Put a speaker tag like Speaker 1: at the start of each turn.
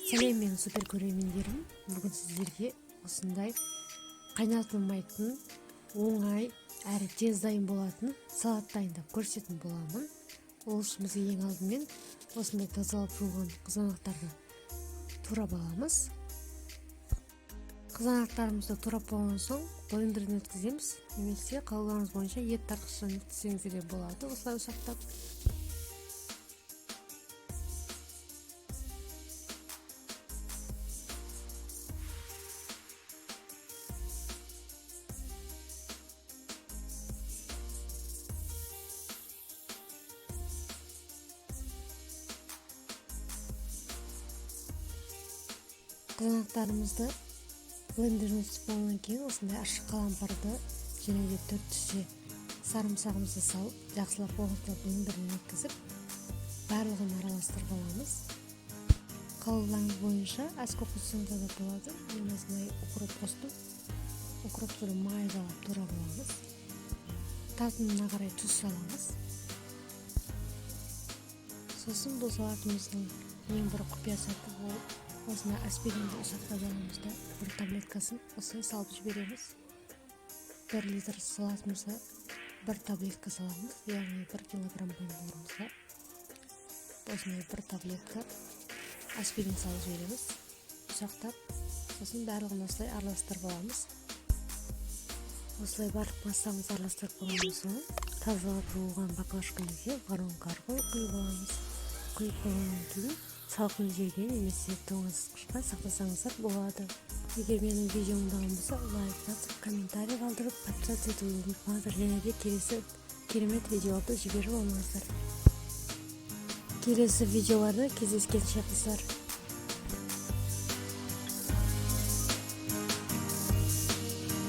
Speaker 1: Сәлем, мен супер көрермендерім. Бүгін сіздерге осындай қайнатылмайтын, оңай әрі тез дайын болатын салат дайындап көрсететін боламын. Ол үшін бізге ең алдымен осындай тазалап жуылған қызанақтарды турап аламыз. Қызанақтарымызды турап болған соң блендерден өткіземіз, немесе қалауларыңыз бойынша ет тартқыштан өткізсеңіздер де болады. Осылай ұсақтап. Қызанақтарымызды блендерден өткізіп болғаннан кейін осындай ашық қалампарды және де 4 түсе сарымсағымызды салып, жақсылап қоғытып блендерден өткізіп, барлығын араластырып аламыз. Қалауларыңыз бойынша әскі қоссаңыз да болады. Мен осындай укроп қостым. Укропты майдалап турап аламыз. Татымына қарай тұз саламыз. Сосын бұл салатымыздың ең бір құпия сәті болып, осындай аспиринді ұсақтап аламыз да, бір таблеткасын осылай салып жібереміз. 1 литр салатымызға 1 таблетка саламыз, яғни 1 килограмм помидорымызға осындай 1 таблетка аспирин салып жібереміз. Ұсақтап, сосын барлығын осылай араластырып аламыз. Осылай барлық массамызды араластырып болғаннан соң тазалап жуылған баклажкаға воронка арқылы құйып аламыз. Құйып болғаннан кейін салқын жерге немесе тоңазытқышқа сақтасаңыздар болады. Егер менің видеомды ұнаған болса, лайк басып, комментарий қалдырып, подписаться етуді ұмытпаңыздар, және де келесі керемет видеоларды жіберіп алмаңыздар. Келесі видеоларда кездескенше қыздар.